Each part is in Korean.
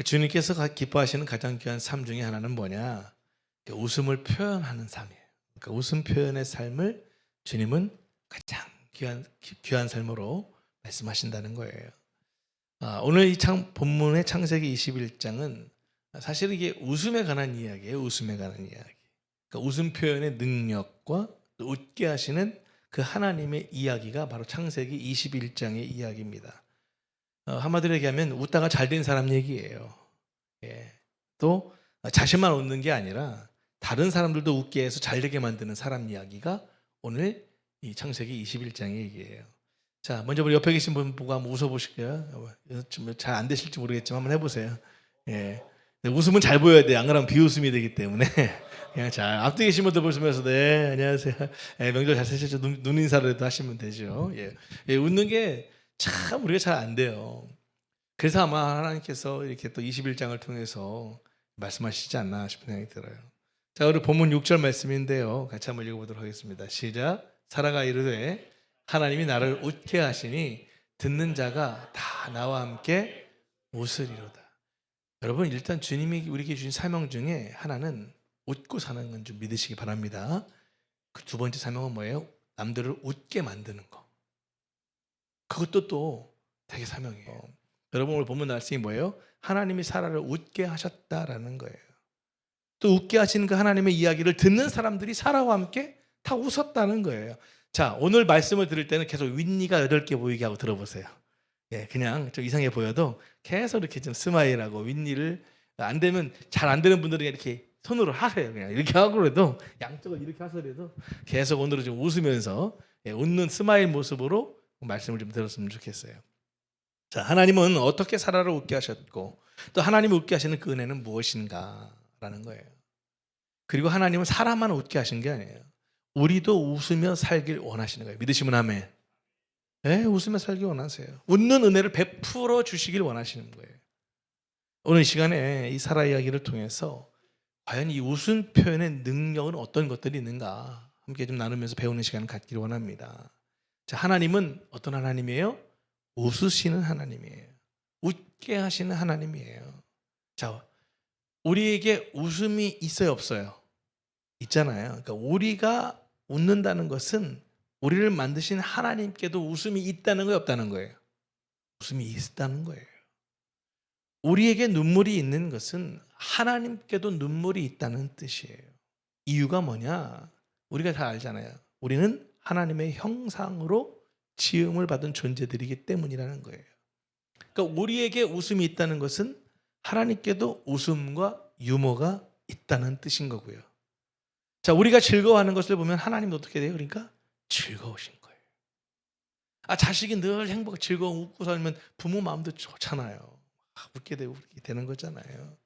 주님께서 기뻐하시는 가장 귀한 삶 중에 하나는 뭐냐? 웃음을 표현하는 삶이에요. 그러니까 웃음 표현의 삶을 주님은 가장 귀한 삶으로 말씀하신다는 거예요. 오늘 이 본문의 창세기 21장은 사실 이게 웃음에 관한 이야기예요. 웃음에 관한 이야기. 그러니까 웃음 표현의 능력과 또 웃게 하시는 그 하나님의 이야기가 바로 창세기 21장의 이야기입니다. 한마디로 얘기하면 웃다가 잘 된 사람 얘기예요. 예. 또 자신만 웃는 게 아니라 다른 사람들도 웃게 해서 잘 되게 만드는 사람 이야기가 오늘 이 창세기 21장의 얘기예요. 자, 먼저 우리 옆에 계신 분 보고 한번 웃어보실게요. 잘 안 되실지 모르겠지만 한번 해보세요. 예. 웃음은 잘 보여야 돼. 안 그러면 비웃음이 되기 때문에 그냥 잘 앞뒤 계신 분들 보시면서 네 안녕하세요. 예, 명절 잘 쓰시죠. 눈 인사라도 하시면 되죠. 예. 예, 웃는 게 참 우리가 잘 안 돼요. 그래서 아마 하나님께서 이렇게 또 21장을 통해서 말씀하시지 않나 싶은 생각이 들어요. 자, 우리 본문 6절 말씀인데요. 같이 한번 읽어보도록 하겠습니다. 시작. 사라가 이르되 하나님이 나를 웃게 하시니 듣는 자가 다 나와 함께 웃으리로다. 여러분, 일단 주님이 우리에게 주신 사명 중에 하나는 웃고 사는 건 좀 믿으시기 바랍니다. 그 두 번째 사명은 뭐예요? 남들을 웃게 만드는 거. 그것도 또 되게 사명이에요. 여러분, 오늘 본문 말씀이 뭐예요? 하나님이 사라를 웃게 하셨다라는 거예요. 또 웃게 하시는 그 하나님의 이야기를 듣는 사람들이 사라와 함께 다 웃었다는 거예요. 자, 오늘 말씀을 들을 때는 계속 윗니가 8개 보이게 하고 들어보세요. 예, 그냥 좀 이상해 보여도 계속 이렇게 좀 스마일하고 윗니를 안 되면 잘 안 되는 분들은 이렇게 손으로 하세요. 그냥 이렇게 하고 그래도 양쪽을 이렇게 하서라도 계속 오늘은 좀 웃으면서 웃는 스마일 모습으로 말씀을 좀 들었으면 좋겠어요. 자, 하나님은 어떻게 사라를 웃게 하셨고 또 하나님이 웃게 하시는 그 은혜는 무엇인가라는 거예요. 그리고 하나님은 사람만 웃게 하신 게 아니에요. 우리도 웃으며 살길 원하시는 거예요. 믿으시면 아멘. 네, 웃으며 살길 원하세요. 웃는 은혜를 베풀어 주시길 원하시는 거예요. 오늘 이 시간에 이 사라 이야기를 통해서 과연 이 웃음 표현의 능력은 어떤 것들이 있는가 함께 좀 나누면서 배우는 시간을 갖기를 원합니다. 자, 하나님은 어떤 하나님이에요? 웃으시는 하나님이에요. 웃게 하시는 하나님이에요. 자, 우리에게 웃음이 있어요, 없어요? 있잖아요. 그러니까 우리가 웃는다는 것은 우리를 만드신 하나님께도 웃음이 있다는 거예요, 없다는 거예요? 웃음이 있다는 거예요. 우리에게 눈물이 있는 것은 하나님께도 눈물이 있다는 뜻이에요. 이유가 뭐냐? 우리가 다 알잖아요. 우리는 하나님의 형상으로 지음을 받은 존재들이기 때문이라는 거예요. 그러니까 우리에게 웃음이 있다는 것은 하나님께도 웃음과 유머가 있다는 뜻인 거고요. 자, 우리가 즐거워하는 것을 보면 하나님도 어떻게 돼요? 그러니까 즐거우신 거예요. 자식이 늘 행복, 즐거워 웃고 살면 부모 마음도 좋잖아요. 웃게 되는 거잖아요.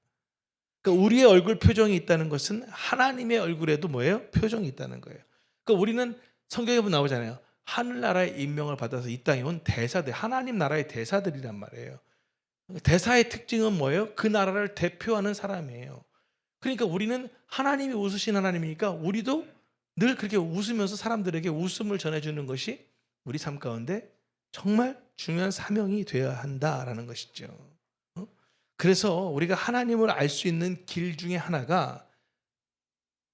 그러니까 우리의 얼굴 표정이 있다는 것은 하나님의 얼굴에도 뭐예요? 표정이 있다는 거예요. 그러니까 우리는 성경에 보면 나오잖아요. 하늘나라의 임명을 받아서 이 땅에 온 대사들, 하나님 나라의 대사들이란 말이에요. 대사의 특징은 뭐예요? 그 나라를 대표하는 사람이에요. 그러니까 우리는 하나님이 웃으신 하나님이니까 우리도 늘 그렇게 웃으면서 사람들에게 웃음을 전해주는 것이 우리 삶 가운데 정말 중요한 사명이 되어야 한다라는 것이죠. 그래서 우리가 하나님을 알 수 있는 길 중에 하나가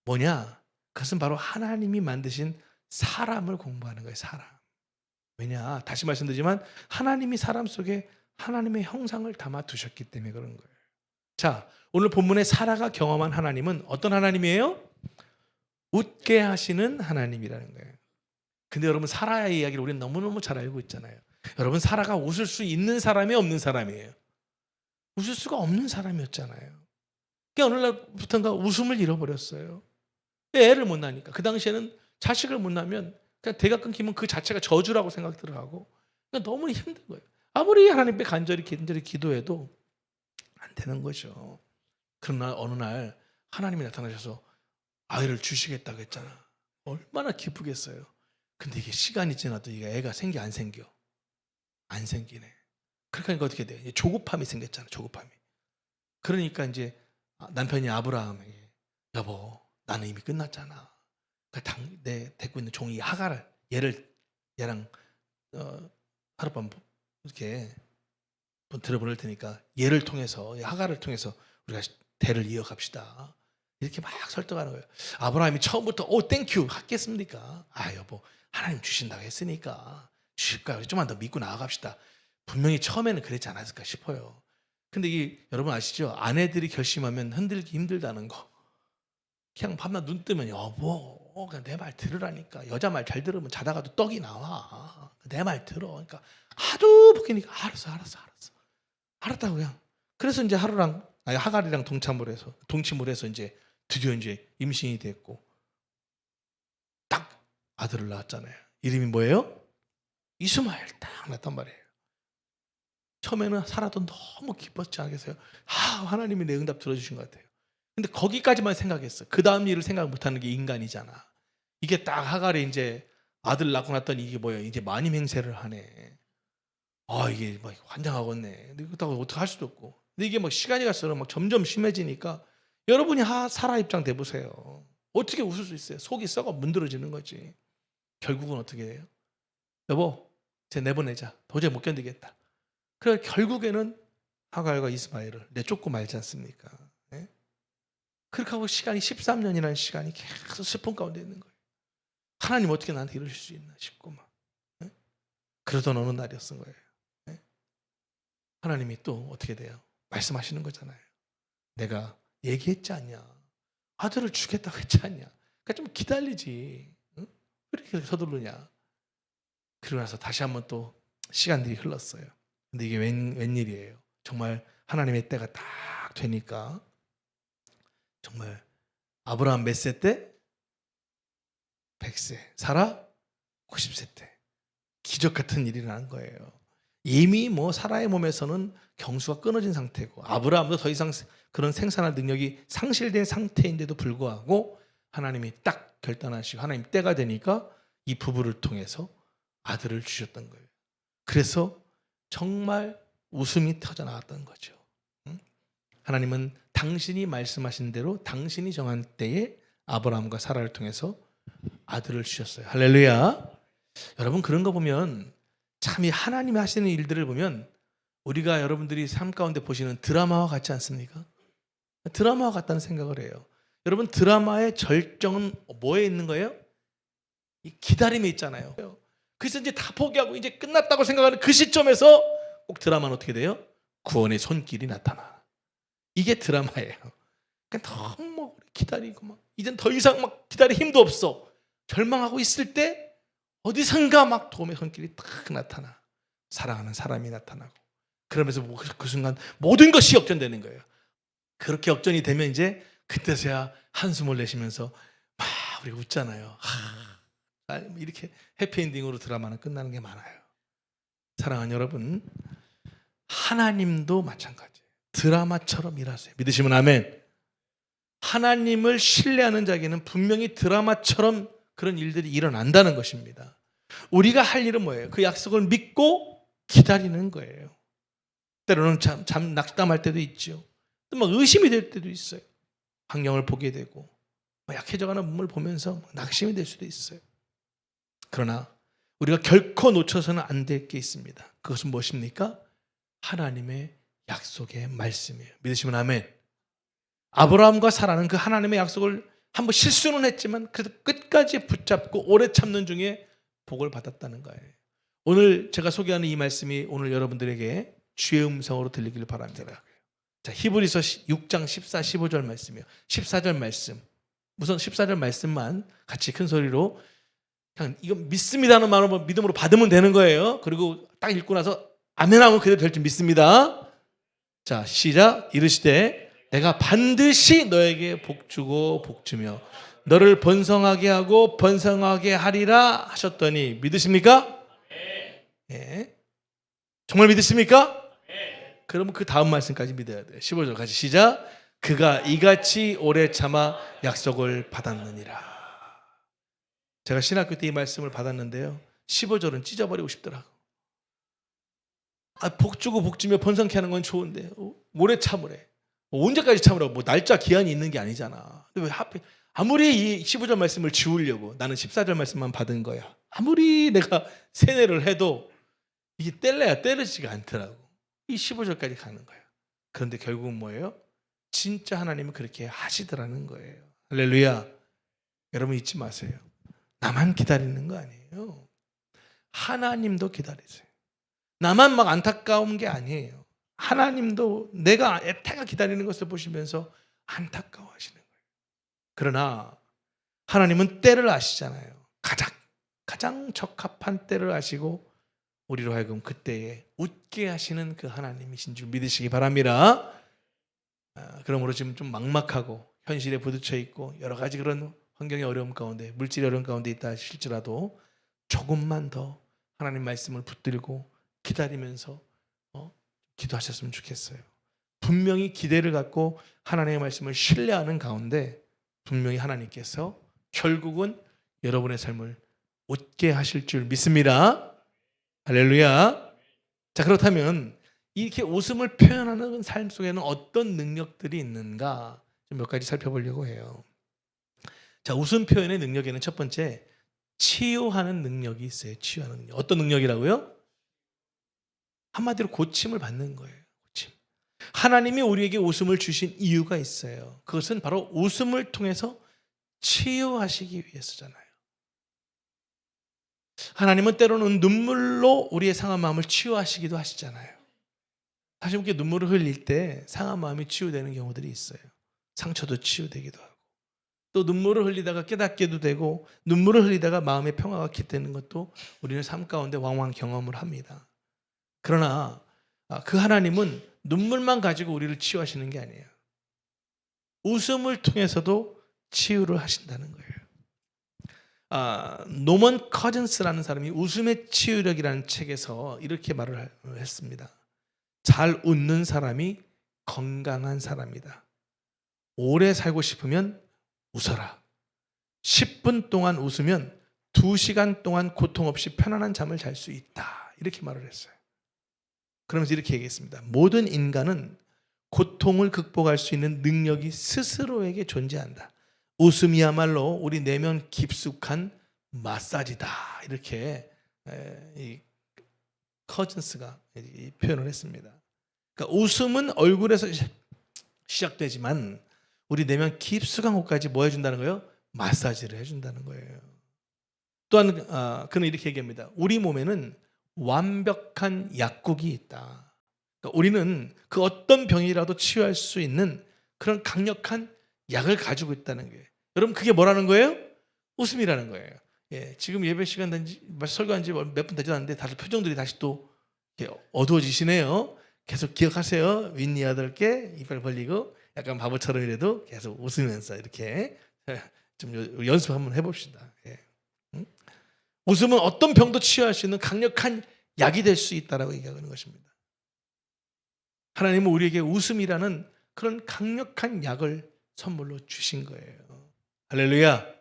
뭐냐? 그것은 바로 하나님이 만드신 사람을 공부하는 거예요. 사람. 왜냐? 다시 말씀드리지만 하나님이 사람 속에 하나님의 형상을 담아 두셨기 때문에 그런 거예요. 자, 오늘 본문에 사라가 경험한 하나님은 어떤 하나님이에요? 웃게 하시는 하나님이라는 거예요. 근데 여러분, 사라의 이야기를 우리는 너무너무 잘 알고 있잖아요. 여러분, 사라가 웃을 수 있는 사람이 없는 사람이에요. 웃을 수가 없는 사람이었잖아요. 그러니까 어느 날부터인가 웃음을 잃어버렸어요. 애를 못 낳으니까. 그 당시에는 자식을 못 낳으면 그냥 대가 끊기면 그 자체가 저주라고 생각들을 하고 그러니까 너무 힘든 거예요. 아무리 하나님께 간절히 기도해도 안 되는 거죠. 그러나 어느 날 하나님이 나타나셔서 아이를 주시겠다고 했잖아. 얼마나 기쁘겠어요. 근데 이게 시간이 지나도 이게 애가 생겨 안 생겨? 안 생기네. 그러니까 어떻게 돼? 이제 조급함이 생겼잖아. 조급함이. 그러니까 이제 남편이 아브라함에게 여보, 나는 이미 끝났잖아. 내 데리고 있는 종이 하가를 얘랑 하룻밤 이렇게 들어보낼 테니까 얘를 통해서, 하갈을 통해서 우리가 대를 이어갑시다. 이렇게 막 설득하는 거예요. 아브라함이 처음부터 땡큐 하겠습니까? 여보, 하나님 주신다고 했으니까 주실 거야. 좀만 더 믿고 나아갑시다. 분명히 처음에는 그랬지 않았을까 싶어요. 근데 여러분 아시죠? 아내들이 결심하면 흔들기 힘들다는 거. 그냥 밤낮 눈 뜨면 여보, 그냥 내 말 들으라니까. 여자 말 잘 들으면 자다가도 떡이 나와. 내 말 들어. 그러니까 하도 보기니까 알았어. 알았다고 그냥. 그래서 이제 하갈이랑 동침을 해서 이제 드디어 이제 임신이 됐고 딱 아들을 낳았잖아요. 이름이 뭐예요? 이스마엘 딱 낳았단 말이에요. 처음에는 사라도 너무 기뻤지 않겠어요? 하나님이 내 응답 들어주신 것 같아요. 근데 거기까지만 생각했어. 그 다음 일을 생각 못하는 게 인간이잖아. 이게 딱 하갈이 이제 아들 낳고 났더니 이게 뭐야? 이제 마님 행세를 하네. 이게 막 환장하겠네. 근데 그렇다고 어떻게 할 수도 없고. 근데 이게 막 시간이 갈수록 막 점점 심해지니까 여러분이 사라 입장 대보세요. 어떻게 웃을 수 있어요? 속이 썩어 문드러지는 거지. 결국은 어떻게 해요? 여보, 쟤 내보내자. 도저히 못 견디겠다. 그래 결국에는 하갈과 이스마엘을 내쫓고 말지 않습니까? 네? 그렇게 하고 시간이 13년이라는 시간이 계속 슬픔 가운데 있는 거예요. 하나님 어떻게 나한테 이러실 수 있나 싶고 막. 네? 그러던 어느 날이었던 거예요. 네? 하나님이 또 어떻게 돼요? 말씀하시는 거잖아요. 내가 얘기했지 않냐? 아들을 주겠다고 했지 않냐? 그러니까 좀 기다리지. 응? 왜 이렇게 서두르냐? 그러고 나서 다시 한번 또 시간들이 흘렀어요. 근데 이게 웬일이에요? 정말 하나님의 때가 딱 되니까 정말 아브라함 몇 세 때? 100세. 사라? 90세 때. 기적 같은 일이 난 거예요. 이미 사라의 몸에서는 경수가 끊어진 상태고 아브라함도 더 이상 그런 생산할 능력이 상실된 상태인데도 불구하고 하나님이 딱 결단하시고 하나님 때가 되니까 이 부부를 통해서 아들을 주셨던 거예요. 그래서 정말 웃음이 터져 나왔던 거죠. 하나님은 당신이 말씀하신 대로 당신이 정한 때에 아브라함과 사라를 통해서 아들을 주셨어요. 할렐루야. 여러분 그런 거 보면 참 이 하나님이 하시는 일들을 보면 우리가 여러분들이 삶 가운데 보시는 드라마와 같지 않습니까? 드라마와 같다는 생각을 해요. 여러분 드라마의 절정은 뭐에 있는 거예요? 이 기다림에 있잖아요. 그래서 이제 다 포기하고 이제 끝났다고 생각하는 그 시점에서 꼭 드라마는 어떻게 돼요? 구원의 손길이 나타나. 이게 드라마예요. 그러니까 너무 기다리고 막 이젠 더 이상 막 기다릴 힘도 없어. 절망하고 있을 때 어디선가 막 도움의 손길이 딱 나타나. 사랑하는 사람이 나타나고 그러면서 그 순간 모든 것이 역전되는 거예요. 그렇게 역전이 되면 이제 그때서야 한숨을 내쉬면서 막 우리가 웃잖아요. 이렇게 해피엔딩으로 드라마는 끝나는 게 많아요. 사랑하는 여러분, 하나님도 마찬가지예요. 드라마처럼 일하세요. 믿으시면 아멘. 하나님을 신뢰하는 자에게는 분명히 드라마처럼 그런 일들이 일어난다는 것입니다. 우리가 할 일은 뭐예요? 그 약속을 믿고 기다리는 거예요. 때로는 낙담할 때도 있죠. 막 의심이 될 때도 있어요. 환경을 보게 되고 약해져가는 몸을 보면서 낙심이 될 수도 있어요. 그러나 우리가 결코 놓쳐서는 안 될 게 있습니다. 그것은 무엇입니까? 하나님의 약속의 말씀이에요. 믿으시면 아멘. 아브라함과 사라는 그 하나님의 약속을 한번 실수는 했지만 그래도 끝까지 붙잡고 오래 참는 중에 복을 받았다는 거예요. 오늘 제가 소개하는 이 말씀이 오늘 여러분들에게 주의 음성으로 들리기를 바랍니다. 자, 히브리서 6장 14, 15절 말씀이에요. 14절 말씀. 우선 14절 말씀만 같이 큰 소리로 그냥 이거 믿습니다는 말로 믿음으로 받으면 되는 거예요. 그리고 딱 읽고 나서 아멘하면 그대로 될 줄 믿습니다. 자, 시작. 이르시되 내가 반드시 너에게 복주고 복주며 너를 번성하게 하고 번성하게 하리라 하셨더니 믿으십니까? 네. 정말 믿으십니까? 그러면 그 다음 말씀까지 믿어야 돼요. 15절 같이 시작. 그가 이같이 오래 참아 약속을 받았느니라. 제가 신학교 때 이 말씀을 받았는데요. 15절은 찢어버리고 싶더라고. 복주고 복주며 번성케 하는 건 좋은데 오래 참으래. 언제까지 참으라고? 날짜 기한이 있는 게 아니잖아. 근데 왜 하필 아무리 이 15절 말씀을 지우려고 나는 14절 말씀만 받은 거야. 아무리 내가 세뇌를 해도 이게 뗄래야 떼르지가 않더라고. 이 15절까지 가는 거예요. 그런데 결국은 뭐예요? 진짜 하나님은 그렇게 하시더라는 거예요. 할렐루야. 여러분 잊지 마세요. 나만 기다리는 거 아니에요. 하나님도 기다리세요. 나만 막 안타까운 게 아니에요. 하나님도 내가 애타가 기다리는 것을 보시면서 안타까워하시는 거예요. 그러나 하나님은 때를 아시잖아요. 가장 적합한 때를 아시고 우리로 하여금 그때에 웃게 하시는 그 하나님이신 줄 믿으시기 바랍니다. 그러므로 지금 좀 막막하고 현실에 부딪혀 있고 여러 가지 그런 환경의 어려움 가운데, 물질의 어려움 가운데 있다 하실지라도 조금만 더 하나님 말씀을 붙들고 기다리면서 기도하셨으면 좋겠어요. 분명히 기대를 갖고 하나님의 말씀을 신뢰하는 가운데 분명히 하나님께서 결국은 여러분의 삶을 웃게 하실 줄 믿습니다. 할렐루야. 자, 그렇다면 이렇게 웃음을 표현하는 삶 속에는 어떤 능력들이 있는가 좀 몇 가지 살펴보려고 해요. 자, 웃음 표현의 능력에는 첫 번째 치유하는 능력이 있어요. 치유하는 능력. 어떤 능력이라고요? 한마디로 고침을 받는 거예요. 고침. 하나님이 우리에게 웃음을 주신 이유가 있어요. 그것은 바로 웃음을 통해서 치유하시기 위해서잖아요. 하나님은 때로는 눈물로 우리의 상한 마음을 치유하시기도 하시잖아요. 사실 이렇게 눈물을 흘릴 때 상한 마음이 치유되는 경우들이 있어요. 상처도 치유되기도 하고, 또 눈물을 흘리다가 깨닫게도 되고, 눈물을 흘리다가 마음의 평화가 깃드는 것도 우리는 삶 가운데 왕왕 경험을 합니다. 그러나 그 하나님은 눈물만 가지고 우리를 치유하시는 게 아니에요. 웃음을 통해서도 치유를 하신다는 거예요. 노먼 커즌스라는 사람이 웃음의 치유력이라는 책에서 이렇게 말을 했습니다. 잘 웃는 사람이 건강한 사람이다. 오래 살고 싶으면 웃어라. 10분 동안 웃으면 2시간 동안 고통 없이 편안한 잠을 잘 수 있다. 이렇게 말을 했어요. 그러면서 이렇게 얘기했습니다. 모든 인간은 고통을 극복할 수 있는 능력이 스스로에게 존재한다. 웃음이야말로 우리 내면 깊숙한 마사지다. 이렇게 이 커즌스가 표현을 했습니다. 그러니까 웃음은 얼굴에서 시작되지만 우리 내면 깊숙한 곳까지 뭐 해준다는 거예요? 마사지를 해준다는 거예요. 또한 그는 이렇게 얘기합니다. 우리 몸에는 완벽한 약국이 있다. 그러니까 우리는 그 어떤 병이라도 치유할 수 있는 그런 강력한 약을 가지고 있다는 거예요. 여러분 그게 뭐라는 거예요? 웃음이라는 거예요. 예, 지금 예배 시간 된지 설교한 지 몇 분 되지 않았는데 다들 표정들이 다시 또 어두워지시네요. 계속 기억하세요. 윗니 아들께 이빨 벌리고 약간 바보처럼이라도 계속 웃으면서 이렇게 좀 연습 한번 해봅시다. 예. 웃음은 어떤 병도 치유할 수 있는 강력한 약이 될 수 있다라고 얘기하는 것입니다. 하나님은 우리에게 웃음이라는 그런 강력한 약을 선물로 주신 거예요. 할렐루야.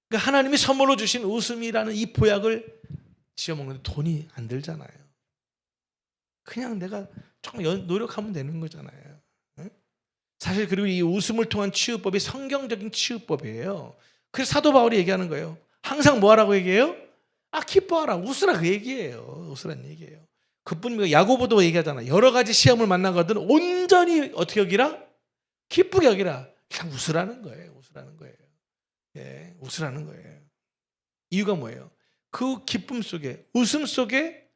그러니까 하나님이 선물로 주신 웃음이라는 이 보약을 지어먹는데 돈이 안 들잖아요. 그냥 내가 조금 노력하면 되는 거잖아요. 사실 그리고 이 웃음을 통한 치유법이 성경적인 치유법이에요. 그래서 사도 바울이 얘기하는 거예요. 항상 뭐 하라고 얘기해요? 기뻐하라, 웃으라 그 얘기예요. 웃으라는 얘기예요. 그뿐이고 야고보도 얘기하잖아. 여러 가지 시험을 만나거든 온전히 어떻게 여기라? 기쁘게 여기라. 그냥 웃으라는 거예요. 웃으라는 거예요. 예, 웃으라는 거예요. 이유가 뭐예요? 그 기쁨 속에, 웃음 속에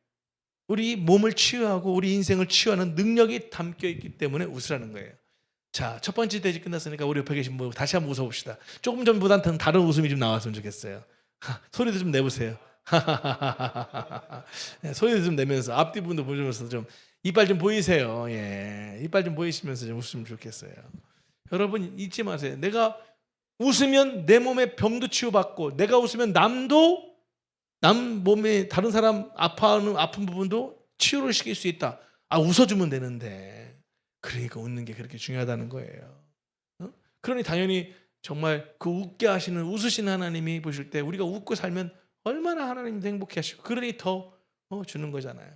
우리 몸을 치유하고 우리 인생을 치유하는 능력이 담겨 있기 때문에 웃으라는 거예요. 자, 첫 번째 대지 끝났으니까 우리 옆에 계신 분 다시 한번 웃어봅시다. 조금 전보다는 다른 웃음이 좀 나왔으면 좋겠어요. 소리도 좀 내보세요. 네, 소리도 좀 내면서 앞뒤 분도 보시면서 좀 이빨 좀 보이세요. 예, 이빨 좀 보이시면서 좀 웃으면 좋겠어요. 여러분 잊지 마세요. 내가 웃으면 내 몸의 병도 치유받고, 내가 웃으면 남 몸에 다른 사람 아픈 부분도 치유를 시킬 수 있다. 웃어주면 되는데. 그러니까 웃는 게 그렇게 중요하다는 거예요. 그러니 당연히 정말 그 웃게 하시는, 웃으시는 하나님이 보실 때 우리가 웃고 살면 얼마나 하나님도 행복해 하시고, 그러니 더 주는 거잖아요.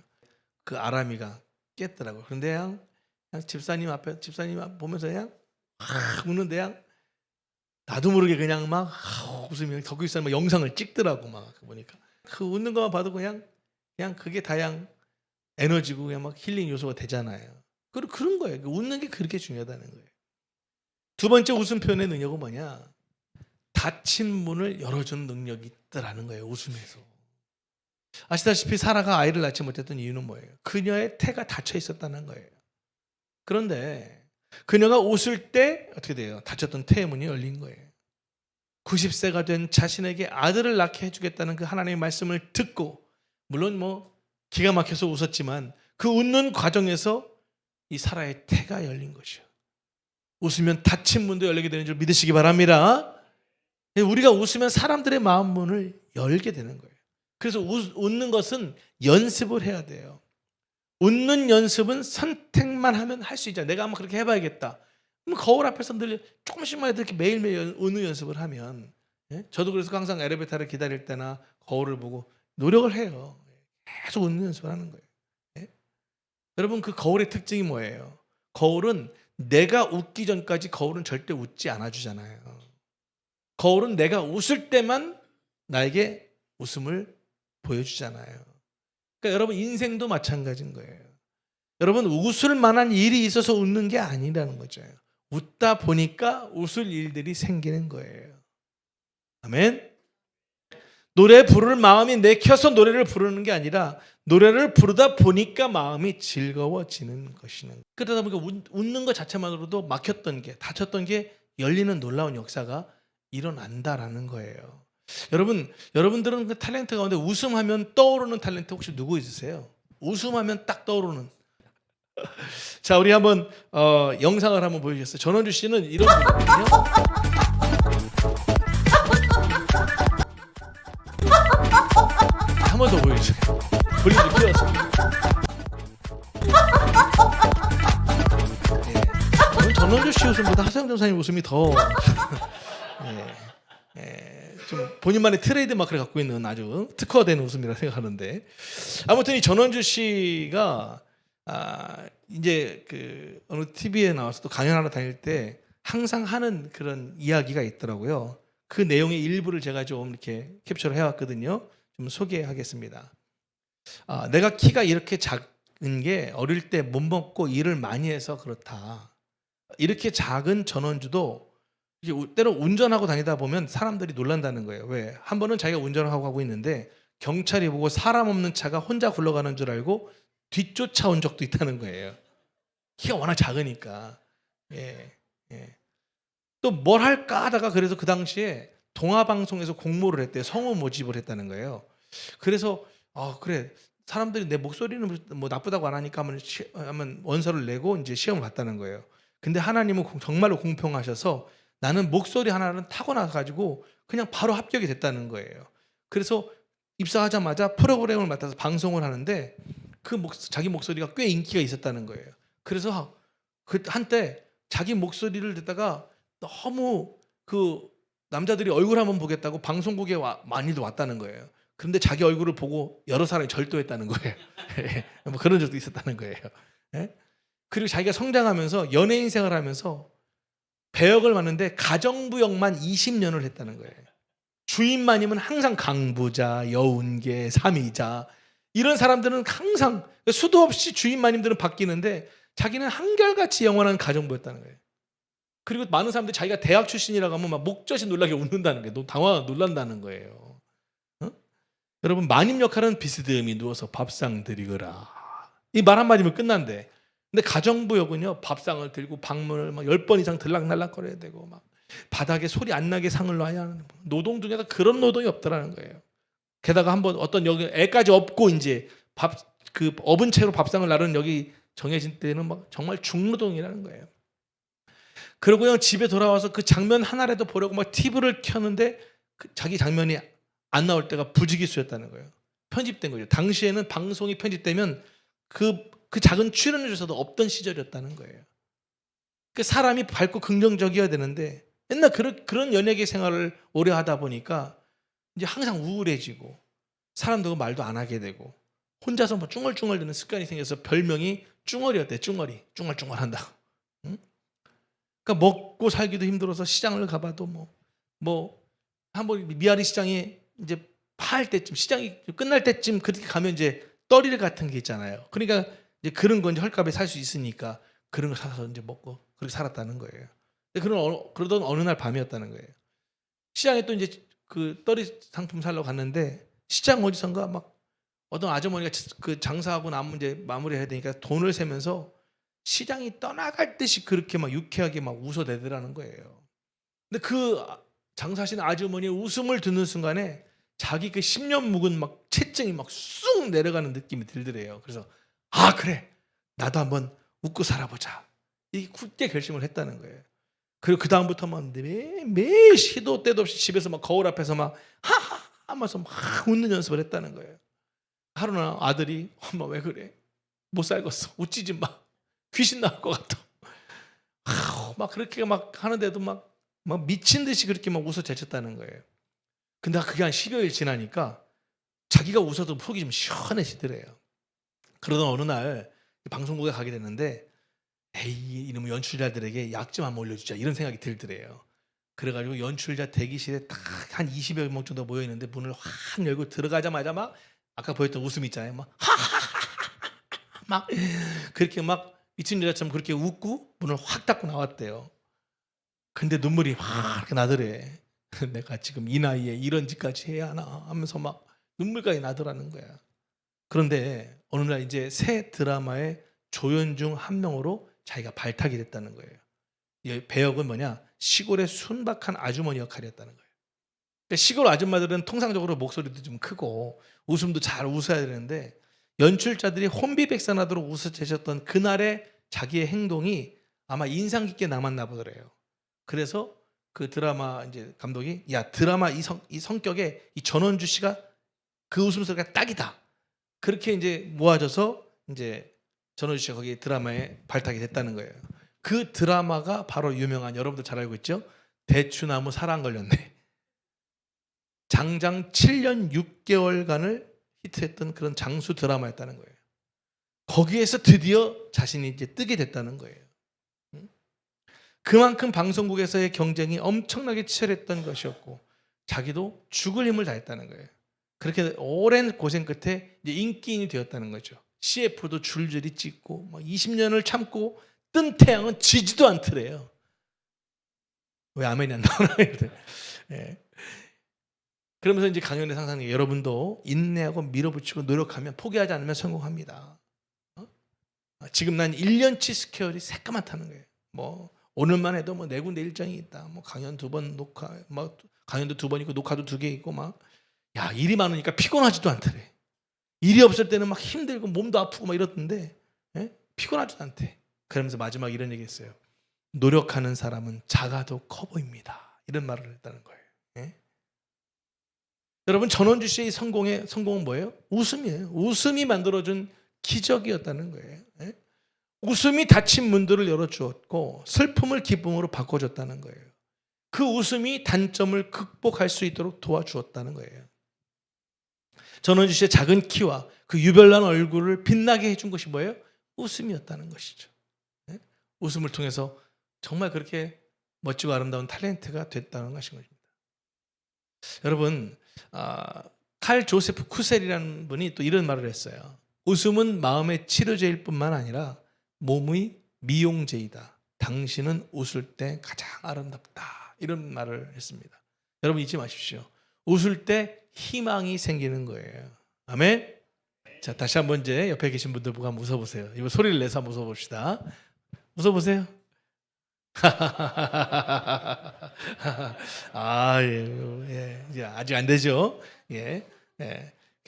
그 아람이가 깼더라고요. 그런데 그냥 집사님 보면서 그냥 웃는데 그냥 나도 모르게 그냥 막 웃으면 덕기사님 막 영상을 찍더라고. 막 보니까 그 웃는 것만 봐도 그냥 그게 다양 에너지고 그냥 막 힐링 요소가 되잖아요. 그런 거예요. 웃는 게 그렇게 중요하다는 거예요. 두 번째 웃음 표현의 능력은 뭐냐? 닫힌 문을 열어주는 능력이 있다라는 거예요. 웃음에서. 아시다시피 사라가 아이를 낳지 못했던 이유는 뭐예요? 그녀의 태가 닫혀 있었다는 거예요. 그런데 그녀가 웃을 때 어떻게 돼요? 닫혔던 태의 문이 열린 거예요. 90세가 된 자신에게 아들을 낳게 해주겠다는 그 하나님의 말씀을 듣고, 물론 뭐 기가 막혀서 웃었지만 그 웃는 과정에서 이 사라의 태가 열린 것이요. 웃으면 닫힌 문도 열리게 되는 줄 믿으시기 바랍니다. 우리가 웃으면 사람들의 마음 문을 열게 되는 거예요. 그래서 웃는 것은 연습을 해야 돼요. 웃는 연습은 선택만 하면 할 수 있잖아요. 내가 한번 그렇게 해봐야겠다. 그럼 거울 앞에서 늘 조금씩만 해도 이렇게 매일매일 웃는 연습을 하면, 저도 그래서 항상 엘리베이터를 기다릴 때나 거울을 보고 노력을 해요. 계속 웃는 연습을 하는 거예요. 여러분, 그 거울의 특징이 뭐예요? 거울은 내가 웃기 전까지 거울은 절대 웃지 않아주잖아요. 거울은 내가 웃을 때만 나에게 웃음을 보여주잖아요. 그러니까 여러분, 인생도 마찬가지인 거예요. 여러분, 웃을 만한 일이 있어서 웃는 게 아니라는 거죠. 웃다 보니까 웃을 일들이 생기는 거예요. 아멘. 노래 부를 마음이 내켜서 노래를 부르는 게 아니라 노래를 부르다 보니까 마음이 즐거워지는 것이는. 그러다 보니까 웃는 것 자체만으로도 막혔던 게, 닫혔던 게 열리는 놀라운 역사가 일어난다라는 거예요. 여러분들은 그 탤런트 가운데 웃음하면 떠오르는 탤런트 혹시 누구 있으세요? 웃음하면 딱 떠오르는. 자, 우리 한번 영상을 한번 보여주겠어요. 전원주 씨는 이런 분이거든요. 한 번 더 보여주세요. 볼륨을 키워서. 전원주 씨 웃음보다 하성영 전사님 웃음이 더 좀 본인만의 트레이드 마크를 갖고 있는 아주 특화된 웃음이라 생각하는데, 아무튼 이 전원주 씨가 이제 그 어느 TV에 나와서 또 강연하러 다닐 때 항상 하는 그런 이야기가 있더라고요. 그 내용의 일부를 제가 좀 이렇게 캡처를 해왔거든요. 좀 소개하겠습니다. 내가 키가 이렇게 작은 게 어릴 때 못 먹고 일을 많이 해서 그렇다. 이렇게 작은 전원주도 이제 때로 운전하고 다니다 보면 사람들이 놀란다는 거예요. 왜? 한 번은 자기가 운전을 하고 가고 있는데 경찰이 보고 사람 없는 차가 혼자 굴러가는 줄 알고 뒤쫓아온 적도 있다는 거예요. 키가 워낙 작으니까. 또 뭘 할까 하다가 그래서 그 당시에 동아방송에서 공모를 했대요. 성우 모집을 했다는 거예요. 그래서 그래, 사람들이 내 목소리는 뭐 나쁘다고 안 하니까 한번 원서를 내고 이제 시험을 봤다는 거예요. 근데 하나님은 정말로 공평하셔서 나는 목소리 하나는 타고나 가지고 그냥 바로 합격이 됐다는 거예요. 그래서 입사하자마자 프로그램을 맡아서 방송을 하는데 자기 목소리가 꽤 인기가 있었다는 거예요. 그래서 그 한때 자기 목소리를 듣다가 너무 그 남자들이 얼굴 한번 보겠다고 방송국에 많이도 왔다는 거예요. 그런데 자기 얼굴을 보고 여러 사람이 절도했다는 거예요. 뭐 그런 적도 있었다는 거예요. 그리고 자기가 성장하면서 연예인 생활하면서 배역을 맡는데 가정부 역만 20년을 했다는 거예요. 주인마님은 항상 강부자, 여운계, 삼이자, 이런 사람들은 항상 수도 없이 주인마님들은 바뀌는데 자기는 한결같이 영원한 가정부였다는 거예요. 그리고 많은 사람들이 자기가 대학 출신이라고 하면 막 목젖이 놀라게 웃는다는 거예요. 놀란다는 거예요. 여러분, 마님 역할은 비스듬히 누워서 밥상 드리거라, 이 말 한마디면 끝난대. 근데 가정부 역은요, 밥상을 들고 방문을 막 10번 이상 들락날락거려야 되고 막 바닥에 소리 안 나게 상을 놔야 하는 노동 중에서 그런 노동이 없더라는 거예요. 게다가 한번 어떤 여기 애까지 업고 이제 그 업은 채로 밥상을 나르는 여기 정해진 때는 막 정말 중노동이라는 거예요. 그러고요, 집에 돌아와서 그 장면 하나라도 보려고 막 TV를 켰는데 자기 장면이 안 나올 때가 부지기수였다는 거예요. 편집된 거죠. 당시에는 방송이 편집되면 그 작은 출연을 줘서도 없던 시절이었다는 거예요. 그 사람이 밝고 긍정적이어야 되는데 맨날 그런 연예계 생활을 오래 하다 보니까 이제 항상 우울해지고 사람들과 말도 안 하게 되고 혼자서 뭐 쭝얼쭝얼대는 습관이 생겨서 별명이 쭝얼이었대. 쭝얼이. 쭝얼쭝얼한다고. 응? 그러니까 먹고 살기도 힘들어서 시장을 가봐도 뭐 한번 미아리 시장에 이제 파할 때쯤, 시장이 끝날 때쯤 그렇게 가면 이제 떨일 같은 게 있잖아요. 그러니까 이제 그런 건 이제 헐값에 살 수 있으니까 그런 거 사서 이제 먹고 그렇게 살았다는 거예요. 그러던 어느 날 밤이었다는 거예요. 시장에 또 이제 그 떨이 상품 사러 갔는데 시장 어디선가 막 어떤 아주머니가 그 장사하고 나면 이제 마무리해야 되니까 돈을 세면서 시장이 떠나갈 듯이 그렇게 막 유쾌하게 막 웃어대더라는 거예요. 근데 그 장사하시는 아주머니의 웃음을 듣는 순간에 자기 그 10년 묵은 막 체증이 막 쑥 내려가는 느낌이 들더래요. 그래서 아 그래 나도 한번 웃고 살아보자 이 굳게 결심을 했다는 거예요. 그리고 그 다음부터 막 매일 시도 때도 없이 집에서 막 거울 앞에서 막 하하 하면서 막 웃는 연습을 했다는 거예요. 하루나 아들이 엄마 왜 그래 못 살겠어 웃지 마 귀신 나올 것 같아 막 그렇게 막 하는데도 막 미친 듯이 그렇게 막 웃어 제쳤다는 거예요. 근데 그게 한 10여일 지나니까 자기가 웃어도 속이 좀 시원해지더래요. 그러던 어느 날 방송국에 가게 됐는데 에이 이놈의 연출자들에게 약 좀 한번 올려주자 이런 생각이 들더래요. 그래가지고 연출자 대기실에 딱 한 20여 명 정도 모여있는데 문을 확 열고 들어가자마자 막 아까 보였던 웃음 있잖아요. 막 그렇게 막 미친 여자처럼 그렇게 웃고 문을 확 닫고 나왔대요. 근데 눈물이 확 이렇게 나더래. 내가 지금 이 나이에 이런 짓까지 해야 하나 하면서 막 눈물까지 나더라는 거야. 그런데 어느 날 이제 새 드라마의 조연 중 한 명으로 자기가 발탁이 됐다는 거예요. 이 배역은 뭐냐? 시골의 순박한 아주머니 역할이었다는 거예요. 그러니까 시골 아줌마들은 통상적으로 목소리도 좀 크고 웃음도 잘 웃어야 되는데 연출자들이 혼비백산하도록 웃어 제셨던 그날의 자기의 행동이 아마 인상 깊게 남았나 보더래요. 그래서 그 드라마 이제 감독이 야 드라마 이 성격에 이 전원주 씨가 그 웃음소리가 딱이다. 그렇게 이제 모아져서 이제 전원주 씨가 거기 드라마에 발탁이 됐다는 거예요. 그 드라마가 바로 유명한 여러분들 잘 알고 있죠? 대추나무 사랑 걸렸네. 장장 7년 6개월간을 히트했던 그런 장수 드라마였다는 거예요. 거기에서 드디어 자신이 이제 뜨게 됐다는 거예요. 그만큼 방송국에서의 경쟁이 엄청나게 치열했던 것이었고 자기도 죽을 힘을 다했다는 거예요. 그렇게 오랜 고생 끝에 이제 인기인이 되었다는 거죠. CF도 줄줄이 찍고 20년을 참고 뜬 태양은 지지도 않더래요. 왜 아멘이 안 나오나? 예. 그러면서 이제 강연의 상상력 여러분도 인내하고 밀어붙이고 노력하면 포기하지 않으면 성공합니다. 지금 난 1년치 스케줄이 새까맣다는 거예요. 뭐 오늘만 해도 뭐 4군데 일정이 있다. 뭐 강연 2번 녹화, 뭐 강연도 2번 있고 녹화도 2개 있고 막 야 일이 많으니까 피곤하지도 않더래. 일이 없을 때는 막 힘들고 몸도 아프고 막 이렇던데 피곤하지도 않대. 그러면서 마지막 이런 얘기했어요. 노력하는 사람은 작아도 커 보입니다. 이런 말을 했다는 거예요. 여러분 전원주 씨의 성공은 뭐예요? 웃음이에요. 웃음이 만들어준 기적이었다는 거예요. 웃음이 닫힌 문들을 열어주었고 슬픔을 기쁨으로 바꿔줬다는 거예요. 그 웃음이 단점을 극복할 수 있도록 도와주었다는 거예요. 전원주 씨의 작은 키와 그 유별난 얼굴을 빛나게 해준 것이 뭐예요? 웃음이었다는 것이죠. 웃음을 통해서 정말 그렇게 멋지고 아름다운 탤런트가 됐다는 것인 것입니다. 여러분 칼 조세프 쿠셀이라는 분이 또 이런 말을 했어요. 웃음은 마음의 치료제일 뿐만 아니라 몸의 미용제이다. 당신은 웃을 때 가장 아름답다. 이런 말을 했습니다. 여러분 잊지 마십시오. 웃을 때 희망이 생기는 거예요. 아멘. 자, 다시 한번 이제 옆에 계신 분들 보고 한번 웃어보세요. 이거 소리를 내서 한번 웃어봅시다. 웃어보세요. 아, 예, 아직 안 되죠. 예.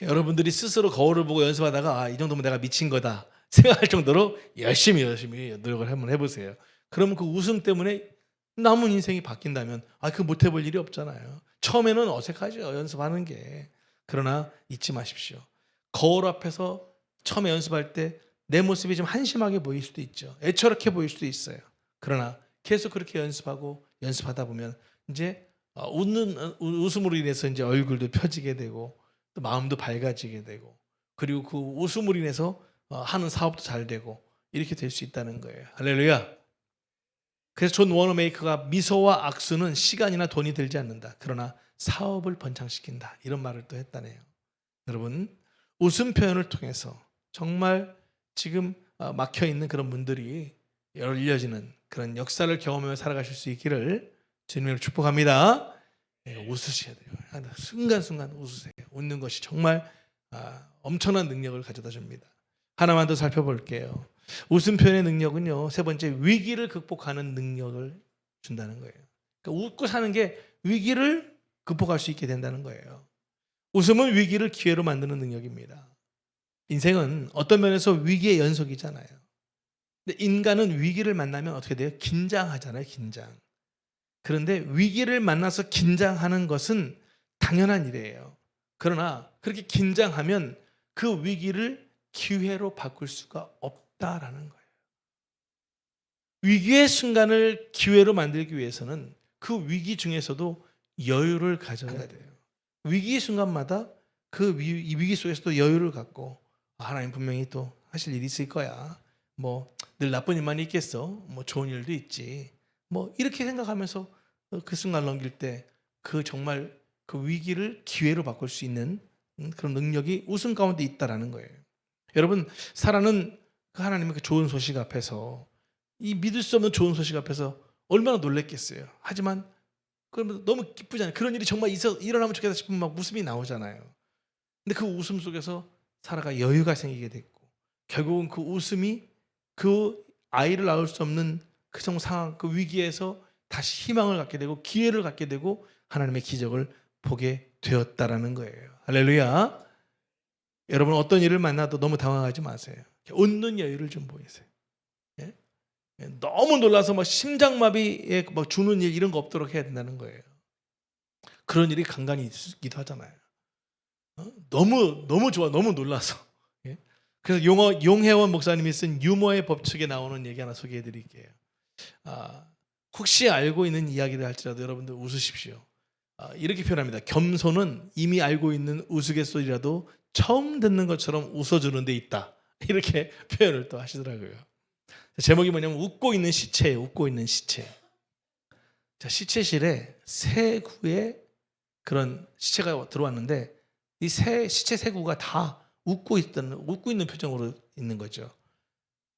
여러분들이 스스로 거울을 보고 연습하다가 이 정도면 내가 미친 거다 생각할 정도로 열심히 노력을 한번 해보세요. 그러면 그 웃음 때문에 남은 인생이 바뀐다면 그거 못 해볼 일이 없잖아요. 처음에는 어색하죠, 연습하는 게. 그러나 잊지 마십시오. 거울 앞에서 처음에 연습할 때 내 모습이 좀 한심하게 보일 수도 있죠. 애처롭게 보일 수도 있어요. 그러나 계속 그렇게 연습하다 보면 이제 웃음으로 인해서 이제 얼굴도 펴지게 되고 또 마음도 밝아지게 되고 그리고 그 웃음으로 인해서 하는 사업도 잘 되고 이렇게 될 수 있다는 거예요. 할렐루야. 그래서 존 워너메이커가 미소와 악수는 시간이나 돈이 들지 않는다. 그러나 사업을 번창시킨다. 이런 말을 또 했다네요. 여러분 웃음 표현을 통해서 정말 지금 막혀 있는 그런 문들이 열려지는 그런 역사를 경험하며 살아가실 수 있기를 주님으로 축복합니다. 웃으셔야 돼요. 순간순간 웃으세요. 웃는 것이 정말 엄청난 능력을 가져다 줍니다. 하나만 더 살펴볼게요. 웃음 표현의 능력은요, 세 번째, 위기를 극복하는 능력을 준다는 거예요. 그러니까 웃고 사는 게 위기를 극복할 수 있게 된다는 거예요. 웃음은 위기를 기회로 만드는 능력입니다. 인생은 어떤 면에서 위기의 연속이잖아요. 근데 인간은 위기를 만나면 어떻게 돼요? 긴장하잖아요, 긴장. 그런데 위기를 만나서 긴장하는 것은 당연한 일이에요. 그러나 그렇게 긴장하면 그 위기를 기회로 바꿀 수가 없다라는 거예요. 위기의 순간을 기회로 만들기 위해서는 그 위기 중에서도 여유를 가져야 돼요. 위기의 순간마다 그 위기 속에서도 여유를 갖고 하나님 분명히 또 하실 일이 있을 거야. 뭐 늘 나쁜 일만 있겠어. 뭐 좋은 일도 있지. 뭐 이렇게 생각하면서 그 순간 넘길 때 그 정말 그 위기를 기회로 바꿀 수 있는 그런 능력이 웃음 가운데 있다라는 거예요. 여러분, 사라는 그 하나님의 그 좋은 소식 앞에서, 이 믿을 수 없는 좋은 소식 앞에서 얼마나 놀랬겠어요. 하지만 그러면 너무 기쁘잖아요. 그런 일이 정말 일어나면 좋겠다 싶으면 막 웃음이 나오잖아요. 근데 그 웃음 속에서 사라가 여유가 생기게 됐고, 결국은 그 웃음이 그 아이를 낳을 수 없는 그 상황, 그 위기에서 다시 희망을 갖게 되고 기회를 갖게 되고 하나님의 기적을 보게 되었다라는 거예요. 할렐루야. 여러분, 어떤 일을 만나도 너무 당황하지 마세요. 웃는 여유를 좀 보이세요. 예? 너무 놀라서 막 심장마비에 막 주는 일 이런 거 없도록 해야 된다는 거예요. 그런 일이 간간히 있기도 하잖아요. 너무 좋아, 너무 놀라서. 예? 그래서 용혜원 목사님이 쓴 유머의 법칙에 나오는 얘기 하나 소개해 드릴게요. 혹시 알고 있는 이야기를 할지라도 여러분들 웃으십시오. 이렇게 표현합니다. 겸손은 이미 알고 있는 우스갯소리라도 처음 듣는 것처럼 웃어주는 데 있다. 이렇게 표현을 또 하시더라고요. 제목이 뭐냐면 웃고 있는 시체예요. 웃고 있는 시체. 자, 시체실에 세 구의 그런 시체가 들어왔는데 이 시체 세 구가 다 웃고 있는 표정으로 있는 거죠.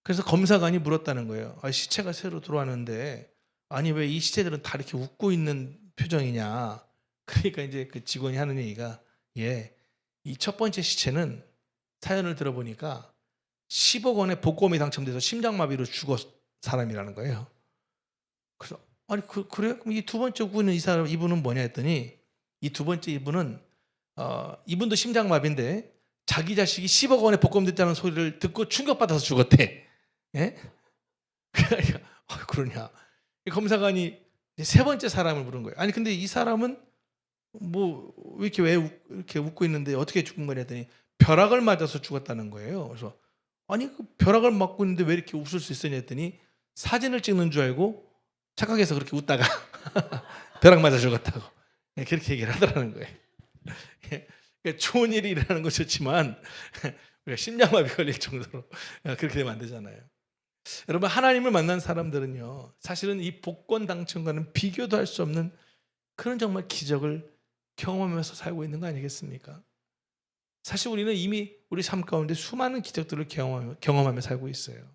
그래서 검사관이 물었다는 거예요. 시체가 새로 들어왔는데 아니 왜 이 시체들은 다 이렇게 웃고 있는 표정이냐. 그러니까 이제 그 직원이 하는 얘기가, 이 첫 번째 시체는 사연을 들어보니까 10억 원의 복권이 당첨돼서 심장마비로 죽은 사람이라는 거예요. 그래서 아니 그래요? 그럼 이 두 번째 구는 이분은 뭐냐 했더니 이 두 번째 이분은 이분도 심장마비인데 자기 자식이 10억 원의 복권 됐다는 소리를 듣고 충격받아서 죽었대. 예? 그러니까 그러냐? 검사관이 세 번째 사람을 부른 거예요. 아니 근데 이 사람은 뭐 왜 이렇게 웃고 있는데 어떻게 죽은 거냐 했더니 벼락을 맞아서 죽었다는 거예요. 그래서 아니 그 벼락을 맞고 있는데 왜 이렇게 웃을 수 있었냐 했더니 사진을 찍는 줄 알고 착각해서 그렇게 웃다가 벼락 맞아 죽었다고 그렇게 얘기를 하더라는 거예요. 그러니까 좋은 일이 일어나는 건 좋지만 우리가 심장마비 걸릴 정도로 그렇게 되면 안 되잖아요. 여러분, 하나님을 만난 사람들은요, 사실은 이 복권 당첨과는 비교도 할 수 없는 그런 정말 기적을 경험하면서 살고 있는 거 아니겠습니까? 사실 우리는 이미 우리 삶 가운데 수많은 기적들을 경험하며 살고 있어요.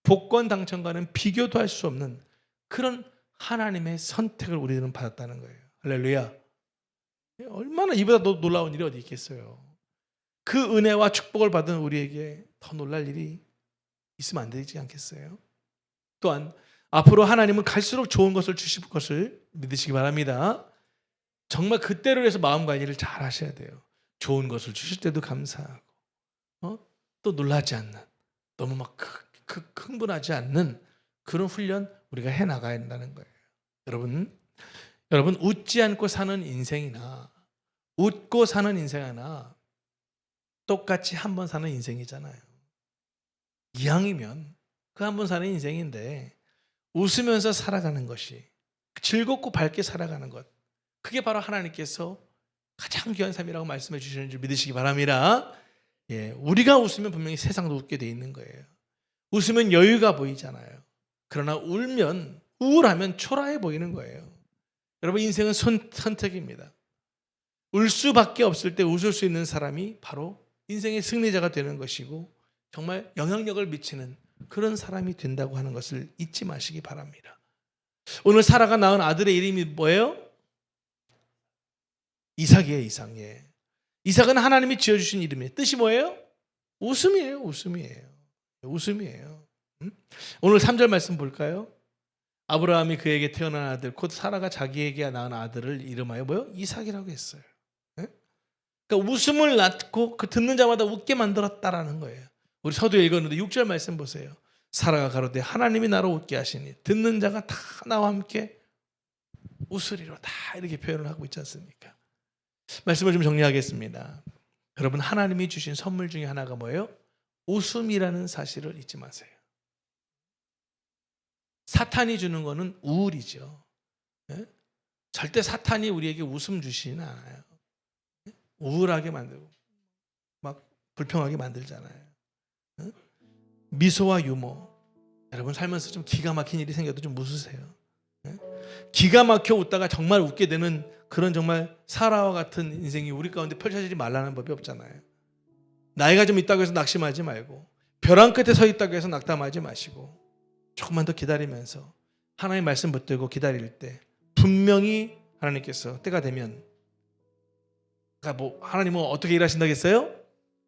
복권 당첨과는 비교도 할 수 없는 그런 하나님의 선택을 우리는 받았다는 거예요. 할렐루야. 얼마나 이보다 더 놀라운 일이 어디 있겠어요. 그 은혜와 축복을 받은 우리에게 더 놀랄 일이 있으면 안 되지 않겠어요? 또한 앞으로 하나님은 갈수록 좋은 것을 주실 것을 믿으시기 바랍니다. 정말 그때로 해서 마음 관리를 잘 하셔야 돼요. 좋은 것을 주실 때도 감사하고 또 놀라지 않는, 너무 막 흥분하지 않는 그런 훈련 우리가 해나가야 한다는 거예요. 여러분 웃지 않고 사는 인생이나 웃고 사는 인생이나 똑같이 한 번 사는 인생이잖아요. 이왕이면 그 한 번 사는 인생인데 웃으면서 살아가는 것이, 즐겁고 밝게 살아가는 것, 그게 바로 하나님께서 가장 귀한 삶이라고 말씀해 주시는 줄 믿으시기 바랍니다. 우리가 웃으면 분명히 세상도 웃게 돼 있는 거예요. 웃으면 여유가 보이잖아요. 그러나 울면, 우울하면 초라해 보이는 거예요. 여러분, 인생은 선택입니다. 울 수밖에 없을 때 웃을 수 있는 사람이 바로 인생의 승리자가 되는 것이고 정말 영향력을 미치는 그런 사람이 된다고 하는 것을 잊지 마시기 바랍니다. 오늘 사라가 낳은 아들의 이름이 뭐예요? 이삭이에요. 이삭이에요. 이삭은 하나님이 지어주신 이름이에요. 뜻이 뭐예요? 웃음이에요. 웃음이에요. 웃음이에요. 오늘 3절 말씀 볼까요? 아브라함이 그에게 태어난 아들 곧 사라가 자기에게 낳은 아들을 이름하여 뭐요? 이삭이라고 했어요. 그러니까 웃음을 낳고 그 듣는 자마다 웃게 만들었다라는 거예요. 우리 서두에 읽었는데 6절 말씀 보세요. 사라가 가로되 하나님이 나로 웃게 하시니 듣는 자가 다 나와 함께 웃으리로, 다 이렇게 표현을 하고 있지 않습니까? 말씀을 좀 정리하겠습니다. 여러분, 하나님이 주신 선물 중에 하나가 뭐예요? 웃음이라는 사실을 잊지 마세요. 사탄이 주는 거는 우울이죠. 절대 사탄이 우리에게 웃음 주시지는 않아요. 우울하게 만들고 막 불평하게 만들잖아요. 미소와 유머, 여러분 살면서 좀 기가 막힌 일이 생겨도 좀 웃으세요. 기가 막혀 웃다가 정말 웃게 되는 그런 정말 사라와 같은 인생이 우리 가운데 펼쳐지지 말라는 법이 없잖아요. 나이가 좀 있다고 해서 낙심하지 말고, 벼랑 끝에 서 있다고 해서 낙담하지 마시고, 조금만 더 기다리면서 하나님의 말씀 붙들고 기다릴 때 분명히 하나님께서 때가 되면, 하나님은 어떻게 일하신다겠어요?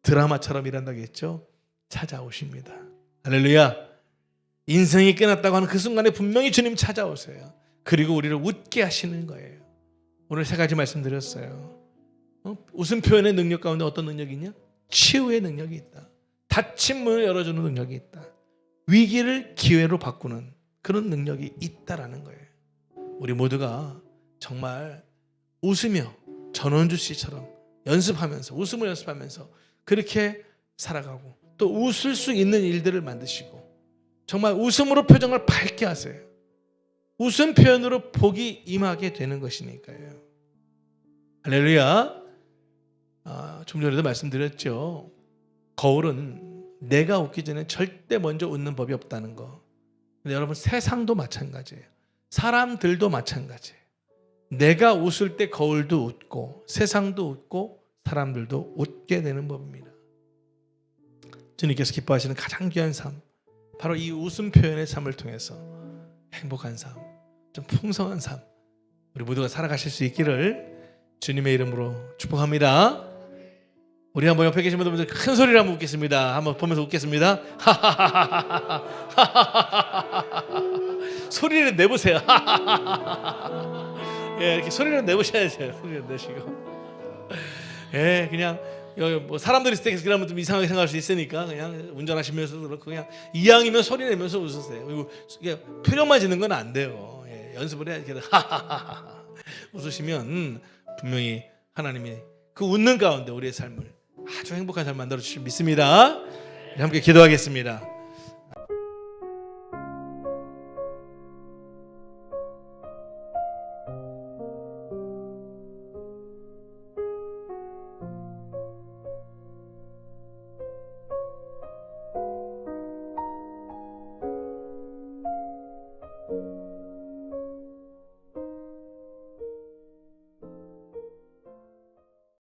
드라마처럼 일한다겠죠? 찾아오십니다. 할렐루야. 인생이 끝났다고 하는 그 순간에 분명히 주님 찾아오세요. 그리고 우리를 웃게 하시는 거예요. 오늘 3가지 말씀드렸어요. 웃음 표현의 능력 가운데 어떤 능력이 있냐? 치유의 능력이 있다. 닫힌 문을 열어주는 능력이 있다. 위기를 기회로 바꾸는 그런 능력이 있다라는 거예요. 우리 모두가 정말 웃으며 전원주 씨처럼 연습하면서, 웃음을 연습하면서 그렇게 살아가고, 또 웃을 수 있는 일들을 만드시고, 정말 웃음으로 표정을 밝게 하세요. 웃음 표현으로 복이 임하게 되는 것이니까요. 할렐루야. 좀 전에도 말씀드렸죠. 거울은 내가 웃기 전에 절대 먼저 웃는 법이 없다는 거. 근데 여러분, 세상도 마찬가지예요. 사람들도 마찬가지예요. 내가 웃을 때 거울도 웃고 세상도 웃고 사람들도 웃게 되는 법입니다. 주님께서 기뻐하시는 가장 귀한 삶, 바로 이 웃음 표현의 삶을 통해서 행복한 삶, 좀 풍성한 삶, 우리 모두가 살아가실 수 있기를 주님의 이름으로 축복합니다. 우리 한번 옆에 계신 분들 큰 소리로 한번 웃겠습니다. 한번 보면서 웃겠습니다. 소리를 내보세요. 예, 이렇게 소리를 내보셔야 돼요. 소리를 내시고. 예, 그냥 뭐 사람들이 있을 때 그러면 좀 이상하게 생각할 수 있으니까 그냥 운전하시면서도 그렇고 그냥 이왕이면 소리 내면서 웃으세요. 그리고 표정만 짓는 건 안 돼요. 예, 연습을 해야 이렇게 웃으시면 분명히 하나님이 그 웃는 가운데 우리의 삶을 아주 행복한 삶 만들어 주실 믿습니다. 함께 기도하겠습니다.